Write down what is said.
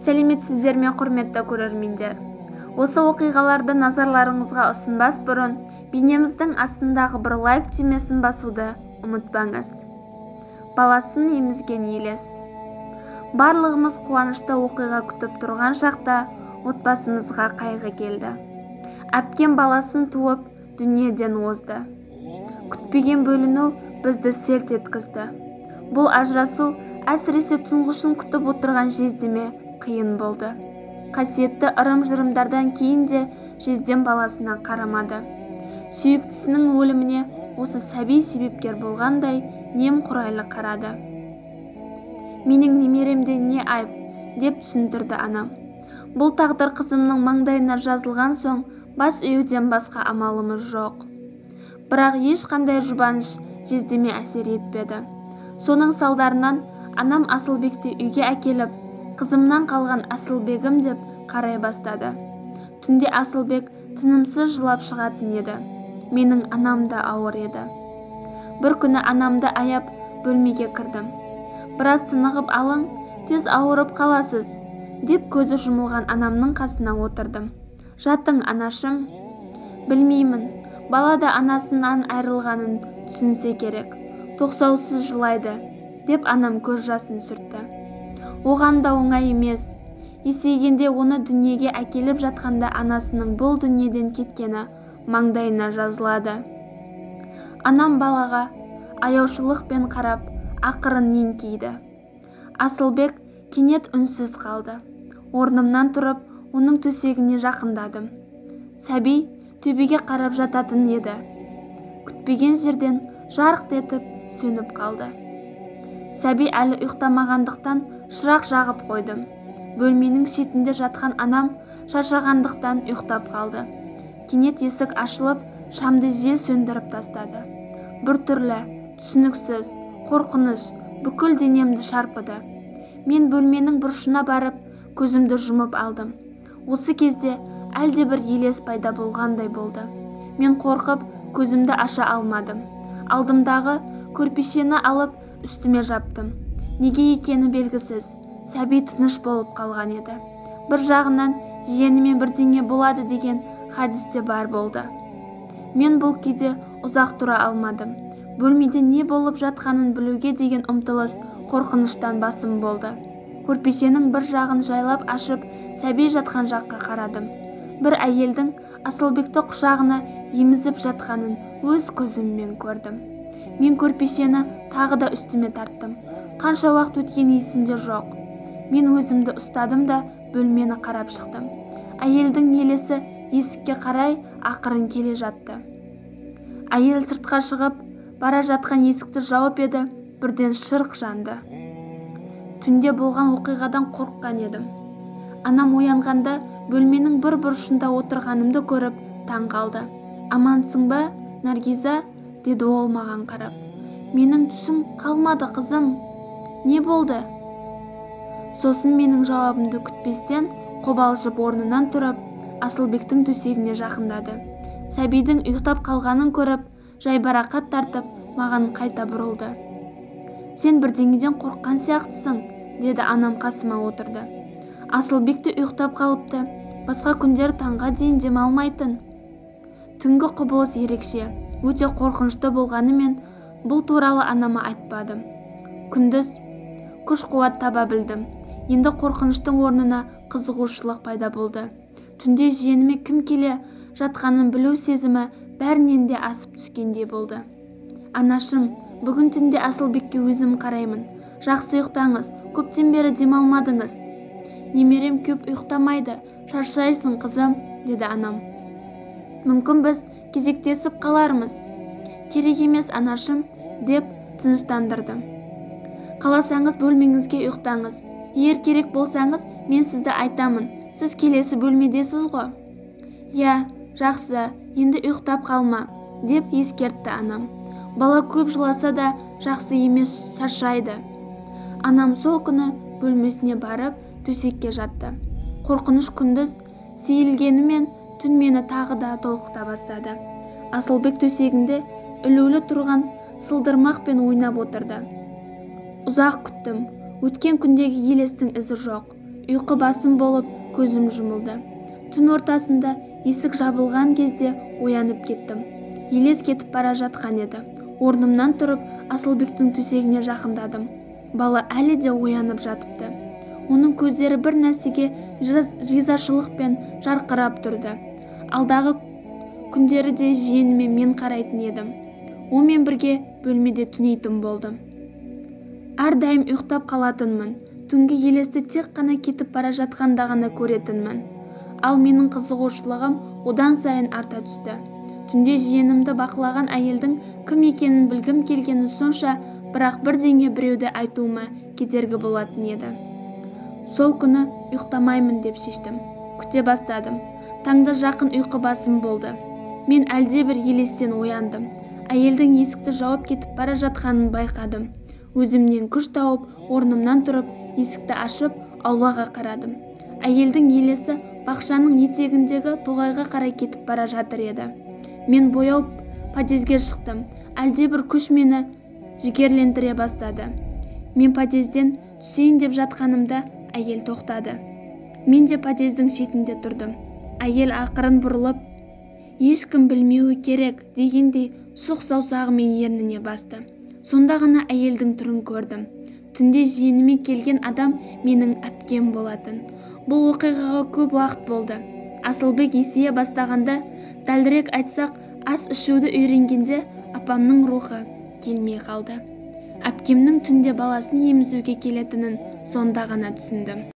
Сәлеметсіздер ме, құрметті көрермендер? Осы оқиғаларды назарларыңызға ұсынбас бұрын бейнеміздің астындағы бір лайк түймесін басуды ұмытпаңыз. Баласын емізген елес. Барлығымыз қуанышты оқиға күтіп тұрған шақта отбасымызға қайғы келді. Әпкем баласын туып дүниеден озды. Күтпеген бөліну бізді селт еткізді. Бұл ажырасу әсіресе тұңғышын күтіп отырған жездеме қиын болды. Қасиетті ырым-жырымдардан кейін де жездем баласына қарамады. Сүйіктісінің өліміне осы сәби себепкер болғандай немқұрайлы қарады. Менің немеремде не айып, деп түсіндірді анам. Бұл тағдыр қызымның маңдайына жазылған соң бас июден басқа амалымыз жоқ. Бірақ ешқандай жұбаныш жездеме әсер етпеді. Соның салдарынан анам Асылбекті үйге әкеліп, қызымнан қалған Асылбегім деп қарай бастады. Түнде Асылбек тынымсыз жылап шығатын еді. Менің анам да ауыр еді. Бір күні анамды аяп бөлмеге кірдім. Біраз тынығып алың, тез ауырып қаласыз, деп көзі жұмылған анамның қасына отырдым. Жатың, анашым. Білмеймін, бала да анасынан айрылғанын түсінсе керек. Тоқсаусыз жылайды, деп анам көз жасын сүртті. Оған да оңай емес. Есейгенде оны дүниеге әкеліп жатқанда анасының бұл дүниеден кеткені маңдайына жазылады. Анам балаға аяушылықпен қарап, ақырын еңкейді. Асылбек кенет үнсіз қалды. Орнымнан тұрып, оның төсегіне жақындадым. Сәби төбеге қарап жататын еді. Күтпеген жерден жарқ етіп сөніп қалды. Сәби әлі ұйықтамағандықтан шырақ жағып қойдым. Бөлменің шетінде жатқан анам шаршағандықтан ұйықтап қалды. Кенет есік ашылып, шамды жел сөндіріп тастады. Бір түрлі, түсініксіз, қорқыныш бүкіл денемді шарпыды. Мен бөлменің бұрышына барып, көзімді жұмып алдым. Осы кезде әлде бір елес пайда болғандай болды. Мен қорқып, көзімді аша алмадым. Алдымдағы көрпешені алып, үстіме жаптым. Неге екені белгісіз, сәби тыныш болып қалған еді. Бір жағынан жиеніме бірдеңе болады деген хадис те бар болды. Мен бұл күйде ұзақ тұра алмадым. Бөлмеде не болып жатқанын білуге деген ұмтылыс қорқыныштан басым болды. Көрпешенің бір жағын жайлап ашып, сәби жатқан жаққа қарадым. Бір әйелдің Асылбекті құшағына емізіп жатқанын өз көзіммен көрдім. Мен көрпешені тағы да үстіме тарттым. Қанша уақыт өткен есімде жоқ. Мен өзімді ұстадым да бөлмені қарап шықтым. Әйелдің елесі есікке қарай ақырын келе жатты. Әйел сыртқа шығып, бара жатқан есікті жауып еді, бірден шырқ жанды. Түнде болған оқиғадан қорыққан едім. Анам оянғанда бөлменің бір бұрышында отырғанымды көріп таң қалды. Амансың ба, Наргиза? Деді ол маған қарап. Менің түсім қалмады, қызым. Не болды? Сосын менің жауабымды күтпестен қобалжып орнынан тұрып, Асылбектің төсегіне жақындады. Сәбидің ұйықтап қалғанын көріп, жайбарақат тартып, маған қайта бұрылды. Сен бірдеңеден қорыққан сияқтысың, деді анам қасыма отырды. Асылбекті ұйықтап қалыпты. Басқа күндер таңға дейін демалмайтын. Түнгі құбылыс ерекше, өте қорқынышты болғанымен, бұл туралы анама айтпадым. Күндіз күш-қуат таба білдім. Енді қорқыныштың орнына қызығушылық пайда болды. Түнде жиеніме кім келе жатқанын білу сезімі бәрінен де асып түскендей болды. Анашым, бүгін түнде Асылбекке өзім қараймын. Жақсы ұйықтаңыз, көптен бері демалмадыңыз. Немерем көп ұйықтамайды, шаршайсың, қызым, деді анам. Мүмкін біз кезектесіп қалармыз. Керек емес, анашым, деп тыныштандырдым. Қаласаңыз бөлмеңізге ұйықтаңыз. Егер керек болсаңыз, мен сізді айтамын. Сіз келесі бөлмедесіз ғой. Я, жақсы, енді ұйықтап қалма, деп ескертті анам. Бала көп жыласа да жақсы емес, шаршайды. Анам сол күні бөлмесіне барып төсекке жатты. Қорқыныш күндіз сейілгенімен түн мені тағы да толқыта бастады. Асылбек төсегінде ілулі тұрған сылдырмақпен ойнап отырды. Ұзақ күттім. Өткен күндегі елестің ізі жоқ. ұйқы басым болып көзім жұмылды. Түн ортасында есік жабылған кезде оянып кеттім. Елес кетіп бара жатқан еді. Орнымнан тұрып Асылбектің төсегіне жақындадым. Бала әлі де оянып жатыпты. Оның көздері бір нәрсеге ризашылықпен жарқырап тұрды. Алдағы күндері де жиеніме мен қарайтын едім. Онымен бірге бөлмеде түнейтін болдым. Әрдайым ұйықтап қалатынмын. Түнгі елесті тек қана кетіп бара жатқанда ғана көретінмін. Ал менің қызығушылығым одан сайын арта түсті. Түнде жиенімді бақылаған әйелдің кім екенін білгім келгені сонша, бірақ бірдеңе біреуді айтуыма кедергі болатын еді. Сол күні ұйықтамаймын деп шештім. Күте бастадым. Таңда жақын ұйқы басым болды. Мен әлдебір елестен ояндым. Әйелдің есікті жауып кетіп бара жатқанын байқадым. Өзімнен күш тауып, орнымнан тұрып, есікті ашып, аулаға қарадым. Әйелдің елесі бақшаның етегіндегі тоғайға қарай кетіп бара жатыр еді. Мен бояу подъезге шықтым. Әлдебір күш мені жігерлендіре бастады. Мен подъезден түсейін деп жатқанымда әйел тоқтады. Мен де подъездің шетінде тұрдым. Әйел ақырын бұрылып, ешкім білмеуі керек дегендей сұқ саусағымен ерніне басты. Сонда ғана әйелдің түрін көрдім. Түнде жиеніме келген адам менің әпкем болатын. Бұл оқиғаға көп уақыт болды. Асылбек есейе бастағанда, дәлірек айтсақ, ас ішуді үйренгенде апамның рухы келмей қалды. Әпкемнің түнде баласын емізуге келетінін сонда ғана түсіндім.